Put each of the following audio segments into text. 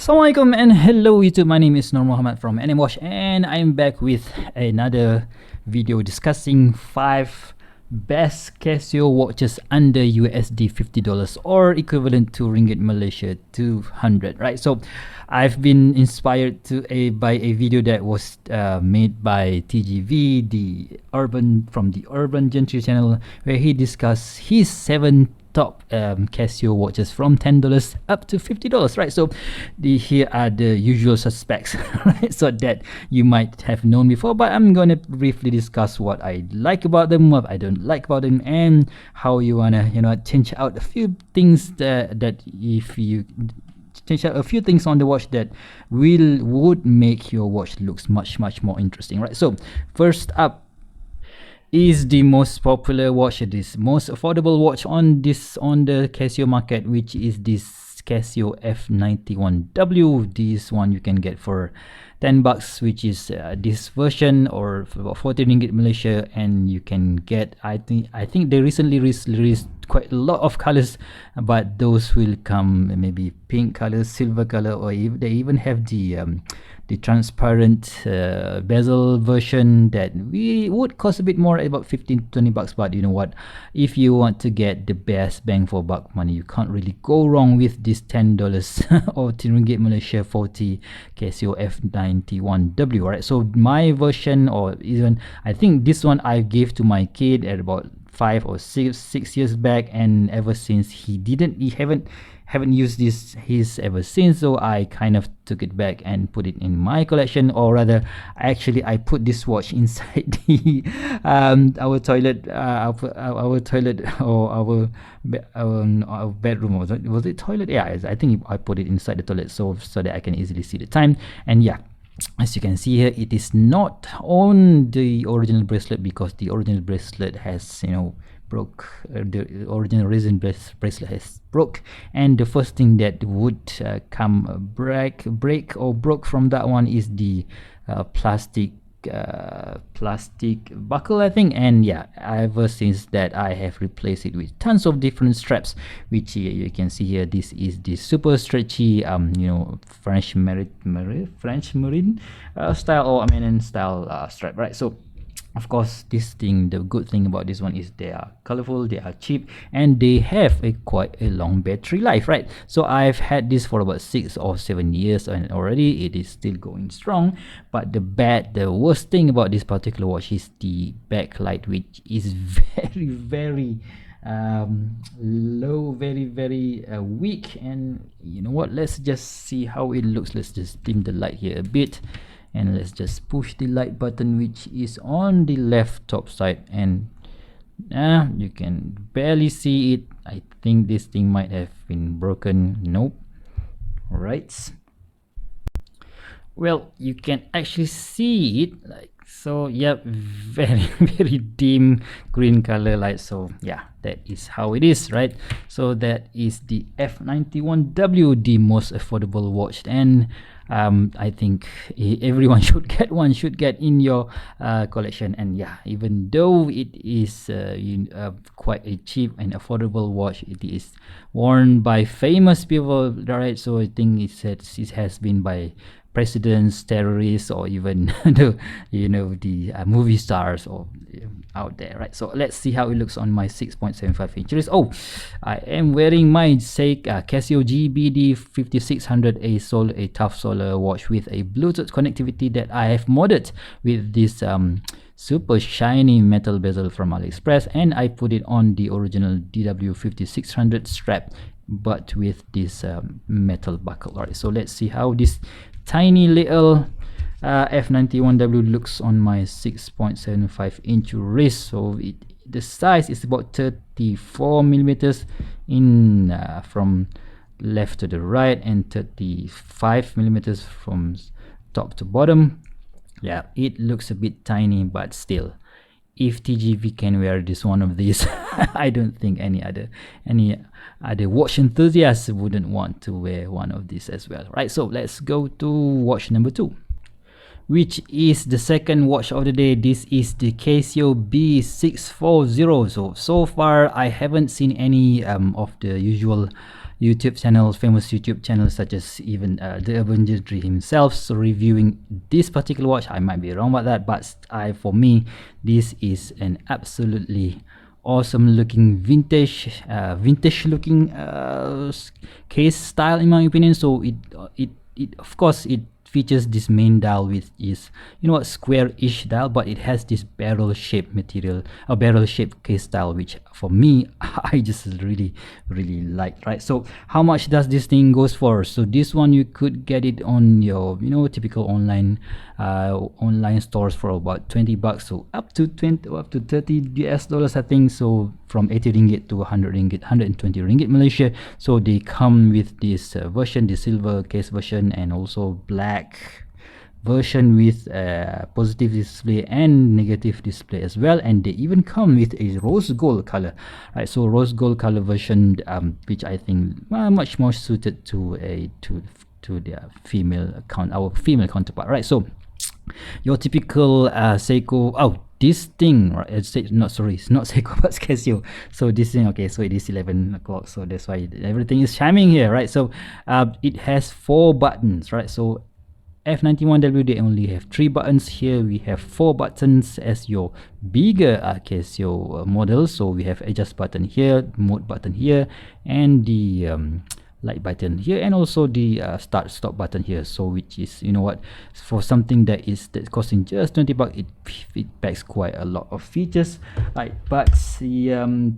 Assalamualaikum and hello YouTube, my name is Nur Muhammad from NMWatch and I'm back with another video discussing 5 best Casio watches under USD $50 or equivalent to Ringgit Malaysia 200, right? So I've been inspired by a video that was made by TGV, from the Urban Gentry Channel, where he discussed his 7 top Casio watches from $10 up to $50, right? So here are the usual suspects, right? So that you might have known before, but I'm gonna briefly discuss what I like about them, what I don't like about them, and how you wanna change out a few things that if you change out a few things on the watch that would make your watch looks much more interesting, right? So first up is the most popular watch, this most affordable watch on the Casio market, which is this Casio F91W. This one you can get for $10, which is this version, or for about 40 ringgit Malaysia, and you can get I think they recently released quite a lot of colors, but those will come maybe pink color, silver color, or they even have the transparent bezel version that would cost a bit more, about 15 to $20. But you know what, if you want to get the best bang for buck money, you can't really go wrong with this $10 or 10 ringgit Malaysia 40 Casio F91W, right? So my version, or even I think this one I gave to my kid at about 5 or 6 years back, and ever since he haven't used his ever since. So I kind of took it back and put it in my collection, or rather actually I put this watch inside the our toilet or our bedroom. Was it toilet? Yeah, I think I put it inside the toilet so that I can easily see the time. And yeah, as you can see here, it is not on the original bracelet, because the original bracelet has broke. The original resin bracelet has broke, and the first thing that would break or broke from that one is the plastic buckle, I think. And yeah, ever since that I have replaced it with tons of different straps, which you can see here. This is the super stretchy French marine style, or American style strap, right? So of course, the good thing about this one is they are colorful, they are cheap, and they have quite a long battery life, right? So I've had this for about 6 or 7 years, and already it is still going strong. But the worst thing about this particular watch is the backlight, which is very low, very weak. And you know what, let's just see how it looks. Let's just dim the light here a bit, and let's just push the light button, which is on the left top side, and you can barely see it. I think this thing might have been broken. Nope. All right, well, you can actually see it like so. Yep, very dim green color light. So yeah, that is how it is, right? So that is the F91W, the most affordable watch, and I think everyone should get in your collection. And yeah, even though it is quite a cheap and affordable watch, it is worn by famous people, right? So I think it has been by presidents, terrorists, or even the movie stars or out there, right? So let's see how it looks on my 6.75 inch wrist. Oh, I am wearing my Casio DW5600, a tough solar watch with a Bluetooth connectivity that I have modded with this super shiny metal bezel from AliExpress, and I put it on the original DW5600 strap, but with this metal buckle. Alright, so let's see how this tiny little F91W looks on my 6.75 inch wrist. So the size is about 34 millimeters in from left to the right, and 35 millimeters from top to bottom. Yeah, it looks a bit tiny, but still, if TGV can wear one of these, I don't think any other watch enthusiasts wouldn't want to wear one of these as well, right? So let's go to watch number 2, which is the second watch of the day. This is the Casio B640. So far I haven't seen any of the usual YouTube channels, famous YouTube channels such as even the Urban Gentry himself, so reviewing this particular watch. I might be wrong about that, but for me, this is an absolutely awesome looking vintage looking case style in my opinion. So it of course it features this main dial, which is, you know what, square-ish dial, but it has this barrel-shaped material, a barrel-shaped case style, which for me I just really like, right? So how much does this thing goes for? So this one you could get it on your, you know, typical online stores for about 20 bucks, so up to 30 US dollars, I think. So from 80 ringgit to 100 ringgit, 120 ringgit Malaysia. So they come with this version, the silver case version, and also black version with positive display and negative display as well, and they even come with a rose gold color, right? So rose gold color version, which I think much more suited to their female our female counterpart, right? So your typical Seiko, this thing, right? It's not Seiko, but it's Casio. So this thing, okay, so it is 11 o'clock, so that's why everything is chiming here, right? So it has 4 buttons, right? So F91W, they only have 3 buttons. Here we have 4 buttons as your bigger Casio model. So we have adjust button here, mode button here, and the light button here, and also the start stop button here. So which is, you know what, for something that's costing just 20 bucks, it packs quite a lot of features, right? But the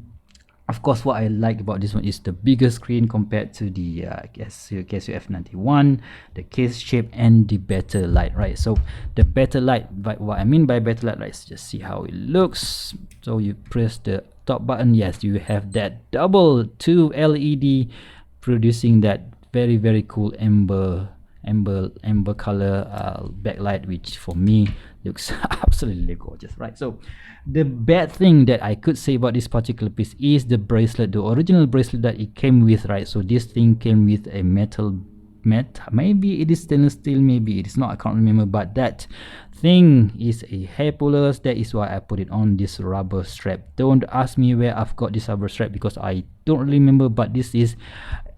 of course, what I like about this one is the bigger screen compared to the Casio F91, the case shape, and the better light, right? So the better light, what I mean by better light, let's just see how it looks. So you press the top button, yes, you have that double 2 LED producing that very cool amber color backlight, which for me looks absolutely gorgeous, right? So the bad thing that I could say about this particular piece is the bracelet, the original bracelet that it came with, right? So this thing came with a metal, maybe it is stainless steel, maybe it is not, I can't remember, but that thing is a hair pullers. That is why I put it on this rubber strap. Don't ask me where I've got this rubber strap, because I don't really remember, but this is,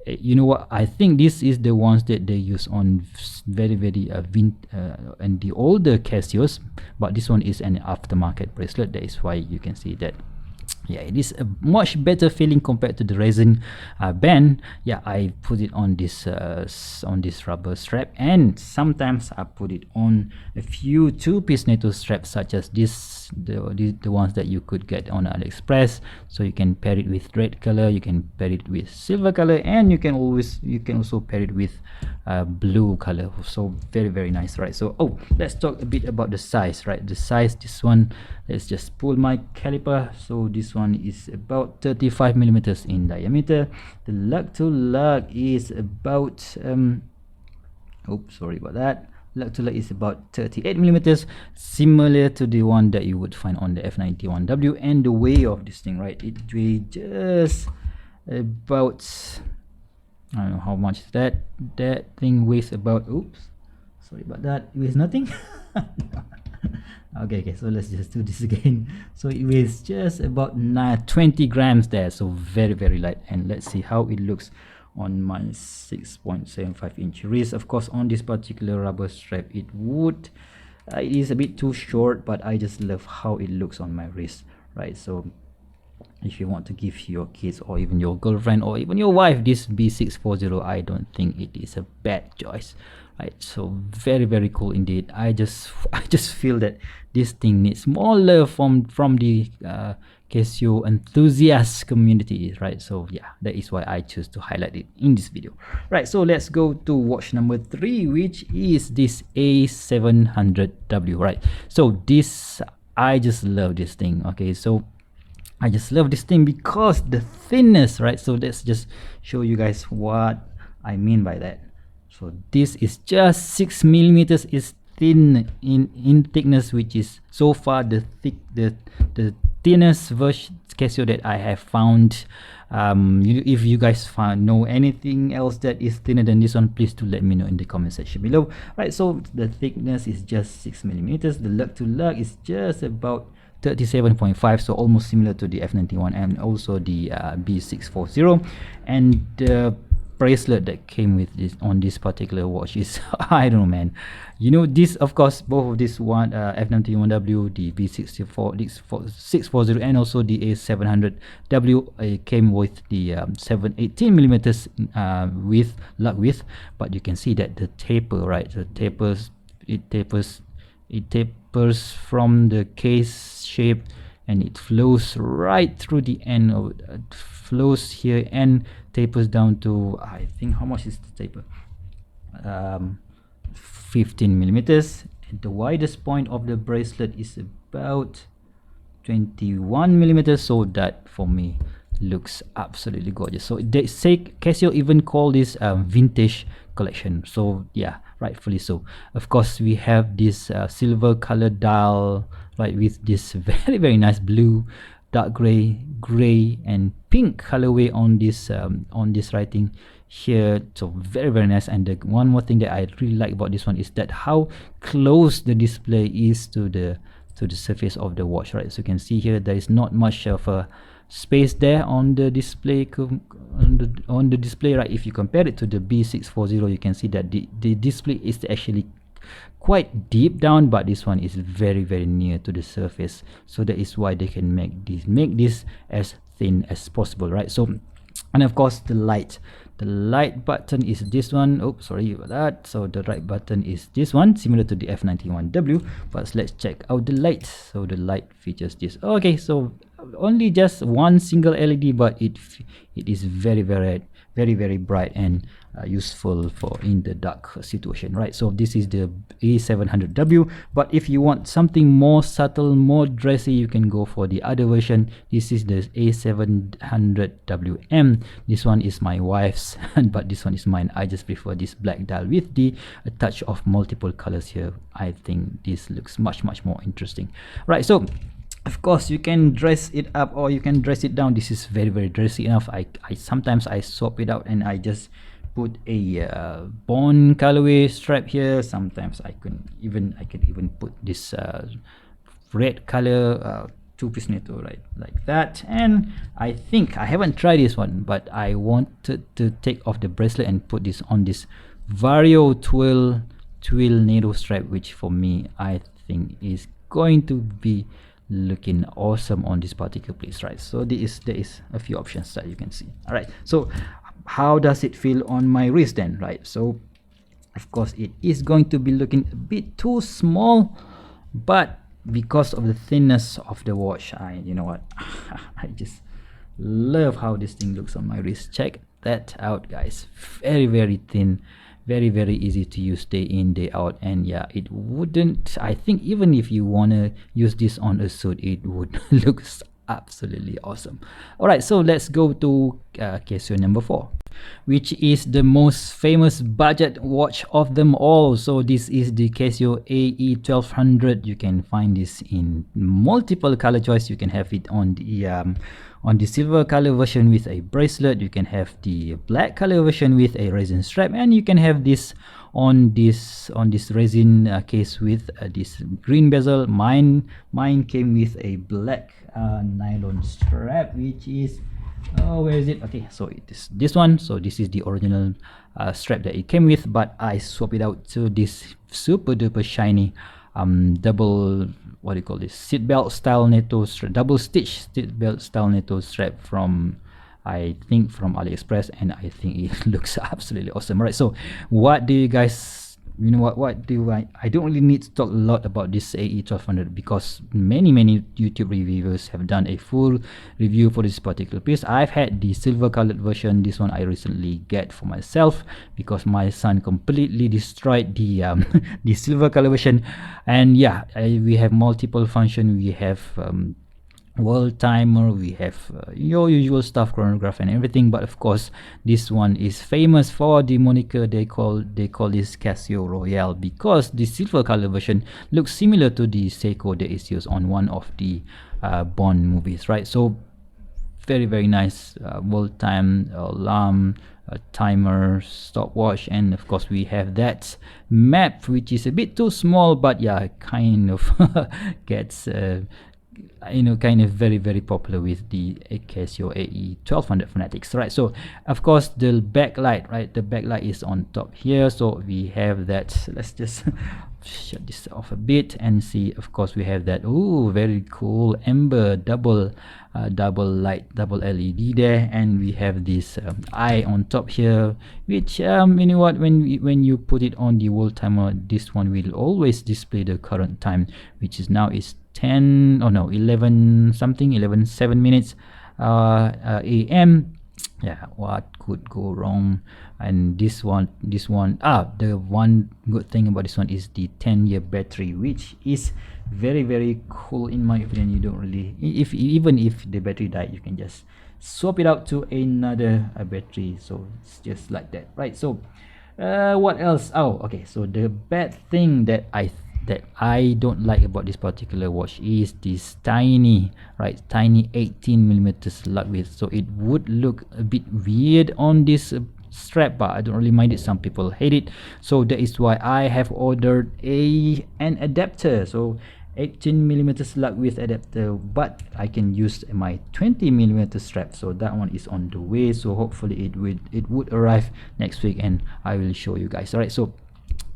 you know what, I think this is the ones that they use on very and the older Casios, but this one is an aftermarket bracelet. That is why you can see that, yeah, it is a much better feeling compared to the resin band. Yeah, I put it on this rubber strap, and sometimes I put it on a few 2-piece NATO straps, such as this, the ones that you could get on AliExpress. So you can pair it with red color, you can pair it with silver color, and you can also pair it with blue color. So very nice, right? So let's talk a bit about the size, right? The size, this one, let's just pull my caliper. So this one is about 35 millimeters in diameter. The lug to lug is about sorry about that, lug to lug is about 38 millimeters, similar to the one that you would find on the F91W. And the weight of this thing, right, it weighs just about, I don't know how much is that thing weighs about, sorry about that, it weighs nothing. okay, so let's just do this again. So it weighs just about 20 grams there, so very light. And let's see how it looks on my 6.75 inch wrist. Of course, on this particular rubber strap, it is a bit too short, but I just love how it looks on my wrist, right? So if you want to give your kids or even your girlfriend or even your wife this B640, I don't think it is a bad choice, right? So very cool indeed. I just feel that this thing needs more love from the Casio enthusiast community, right? So yeah, that is why I choose to highlight it in this video, right? So let's go to watch number 3, which is this A700W, right? So this, I just love this thing. Okay, so I just love this thing because the thinness, right? So let's just show you guys what I mean by that. So this is just 6 millimeters, is thin in thickness, which is so far the thinnest version Casio that I have found. If you guys know anything else that is thinner than this one, please do let me know in the comment section below, right? So the thickness is just 6 millimeters. The lug to lug is just about 37.5, so almost similar to the F91 and also the B640. And bracelet that came with this on this particular watch is I don't know, man. You know, this, of course, both of this one, F91W, the V640, and also the A700W came with the 718 millimeters width, lug width. But you can see that the taper, right? The tapers, it tapers from the case shape, and it flows right through the end of it, flows here and tapers down to, I think, how much is the taper? 15 millimeters. And the widest point of the bracelet is about 21 millimeters. So that for me looks absolutely gorgeous. So they say Casio even call this vintage collection. So yeah, rightfully so. Of course, we have this silver colored dial, right, with this very nice blue, dark gray, and pink colorway on this writing here. So very nice. And the one more thing that I really like about this one is that how close the display is to the surface of the watch, right? So you can see here there is not much of a space there on the display, on the display, right? If you compare it to the B640, you can see that the display is actually quite deep down, but this one is very near to the surface. So that is why they can make this as thin as possible, right? So, and of course the light button is this one. Oh, sorry about that. So the right button is this one, similar to the F91W. But let's check out the light. So the light features this. Okay, so only just one single LED, but it is very bright and useful for in the dark situation, right? So this is the A700W, but if you want something more subtle, more dressy, you can go for the other version. This is the A700WM. This one is my wife's but this one is mine. I just prefer this black dial with the touch of multiple colors here. I think this looks much more interesting, right? So of course you can dress it up or you can dress it down. This is very dressy enough. I sometimes I swap it out and I just put a bone colorway strap here. Sometimes I can even put this red color two-piece NATO, right, like that. And I think I haven't tried this one, but I wanted to take off the bracelet and put this on this Vario twill NATO strap, which for me I think is going to be looking awesome on this particular place, right? So there is a few options that you can see. All right, so how does it feel on my wrist then, right? So of course it is going to be looking a bit too small, but because of the thinness of the watch, you know what, I just love how this thing looks on my wrist. Check that out, guys. Very thin, very easy to use day in day out. And yeah, it wouldn't, I think even if you want to use this on a suit, it would look absolutely awesome. All right, so let's go to Casio number 4, which is the most famous budget watch of them all. So this is the Casio AE1200. You can find this in multiple color choice. You can have it on the silver color version with a bracelet. You can have the black color version with a resin strap, and you can have this on this resin case with this green bezel. Mine came with a black nylon strap, which is, oh, where is it? Okay, so it is this one. So this is the original strap that it came with, but I swap it out to this super duper shiny double, what do you call this, seatbelt style NATO strap, double stitch seatbelt style NATO strap from, I think, from AliExpress, and I think it looks absolutely awesome. Right, so what do you guys, you know what do I don't really need to talk a lot about this AE1200 because many YouTube reviewers have done a full review for this particular piece. I've had the silver colored version. This one I recently get for myself because my son completely destroyed the the silver color version. And yeah, we have multiple function. We have world timer, we have your usual stuff, chronograph and everything, but of course this one is famous for the moniker they call this Casio Royale, because the silver color version looks similar to the Seiko that is used on one of the Bond movies, right? So very nice world time, alarm, timer, stopwatch, and of course we have that map which is a bit too small, but yeah, kind of gets kind of very popular with the Casio AE1200 fanatics, right? So of course the backlight, right, the backlight is on top here, so we have that. Let's just shut this off a bit and see. Of course we have that, oh, very cool amber double light, double LED there, and we have this eye on top here, which you know what, when you put it on the wall timer, this one will always display the current time, which is now is 11 something, 11:07 minutes AM. Yeah, what could go wrong? And this one, the one good thing about this one is the 10-year battery, which is very cool in my opinion. You don't really, even if the battery died, you can just swap it out to another battery. So it's just like that, right? So what else? Oh, okay, so the bad thing that I don't like about this particular watch is this tiny 18mm lug width. So it would look a bit weird on this strap, but I don't really mind it. Some people hate it, so that is why I have ordered an adapter. So 18mm lug width adapter, but I can use my 20mm strap, so that one is on the way. So hopefully it would arrive next week and I will show you guys. All right, so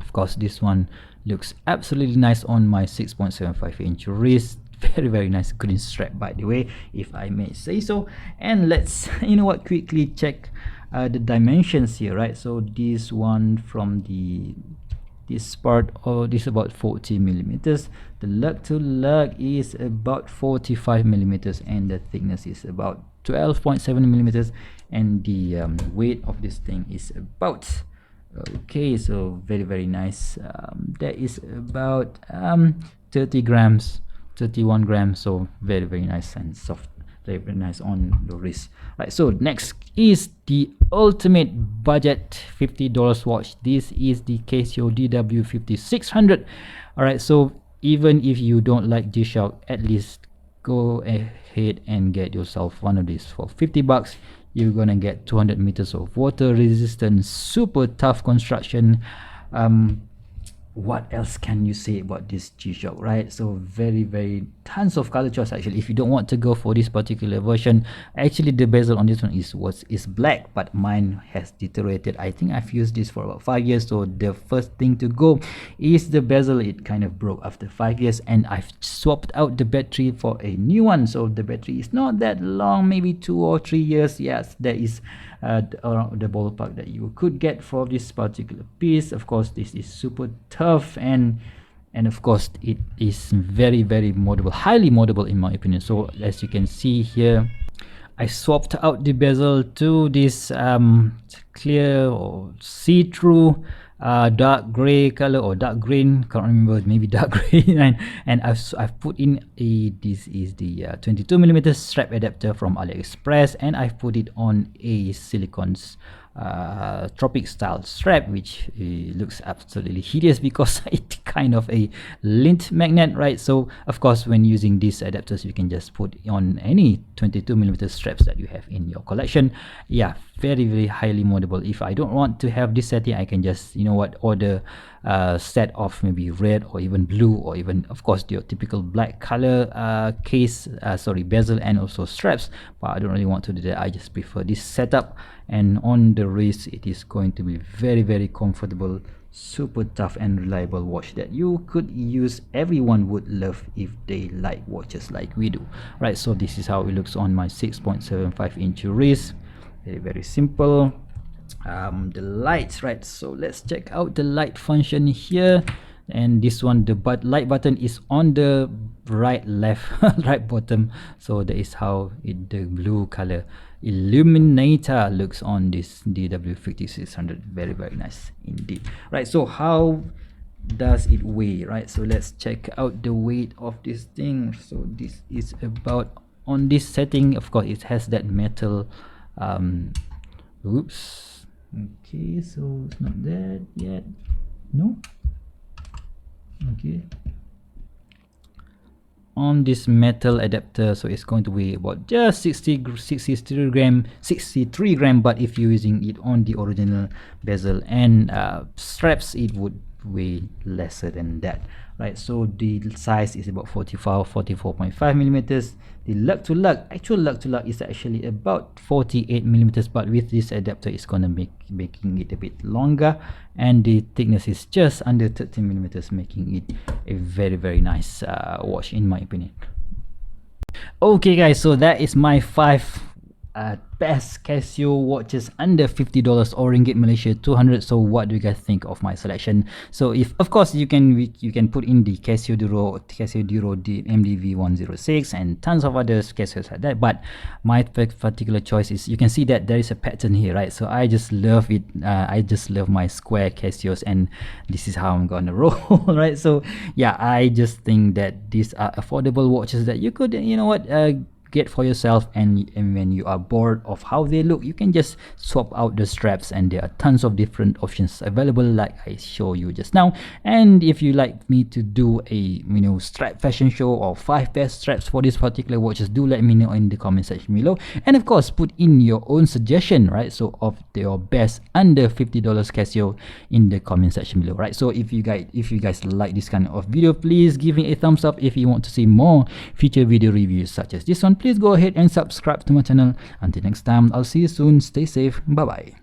of course this one looks absolutely nice on my 6.75-inch wrist. Very nice, clean strap, by the way, if I may say so. And let's quickly check the dimensions here, right? So this one from this part, this about 40mm. The lug to lug is about 45mm, and the thickness is about 12.7mm, and the weight of this thing is about, okay, so very nice. That is about 30 grams, 31 grams. So very nice and soft, very nice on the wrist, right? So next is the ultimate budget $50 watch. This is the Casio DW5600. All right, so even if you don't like G-Shock, at least go ahead and get yourself one of these for $50. You're gonna get 200 meters of water resistance, super tough construction. What else can you say about this G-Shock, right? So very tons of color choice. Actually, if you don't want to go for this particular version, actually the bezel on this one is black, but mine has deteriorated. I think I've used this for about 5 years, so the first thing to go is the bezel. It kind of broke after 5 years, and I've swapped out the battery for a new one, so the battery is not that long, maybe 2 or 3 years. Yes, that is around the ballpark that you could get for this particular piece. Of course, this is super tough, and of course it is very moddable, highly moddable in my opinion. So as you can see here, I swapped out the bezel to this clear or see-through dark gray color, or dark green, can't remember, maybe dark green. and I've put in this is the 22mm strap adapter from AliExpress, and I've put it on a silicone's tropic style strap, which looks absolutely hideous because it's kind of a lint magnet, right? So of course when using these adapters, you can just put on any 22mm straps that you have in your collection. Yeah, very highly moddable. If I don't want to have this setting, I can just order set of maybe red or even blue, or even of course your typical black color bezel and also straps, but I don't really want to do that. I just prefer this setup, and on the wrist it is going to be very comfortable, super tough and reliable watch that you could use. Everyone would love if they like watches like we do, right? So this is how it looks on my 6.75-inch wrist. Very simple. The lights, right? So let's check out the light function here. And this one, the light button is on the right bottom. So that is how the blue color illuminator looks on this DW5600. Very nice indeed, right? So how does it weigh, right? So let's check out the weight of this thing. So this is about, on this setting, of course it has that metal oops, okay, so it's not that yet, no, okay, on this metal adapter, so it's going to weigh about just 63 gram, but if you're using it on the original bezel and straps, it would way lesser than that, right? So the size is about 44.5 millimeters. The actual lug to lug is actually about 48 millimeters, but with this adapter it's gonna making it a bit longer, and the thickness is just under 13 millimeters, making it a very nice watch in my opinion. Okay guys, so that is my 5 best Casio watches under $50 or ringgit Malaysia 200. So what do you guys think of my selection? So if of course you can put in the Casio Duro MDV106 and tons of other Casios like that, but my particular choice is, you can see that there is a pattern here, right? So I just love it. I just love my square Casios, and this is how I'm gonna roll, right? So yeah, I just think that these are affordable watches that you could, you know what, get for yourself, and when you are bored of how they look, you can just swap out the straps, and there are tons of different options available like I show you just now. And if you like me to do a strap fashion show or 5 best straps for this particular watches, do let me know in the comment section below, and of course put in your own suggestion, right? So of your best under $50 Casio in the comment section below, right? So if you guys like this kind of video, please give me a thumbs up. If you want to see more future video reviews such as this one, please go ahead and subscribe to my channel. Until next time, I'll see you soon. Stay safe. Bye bye.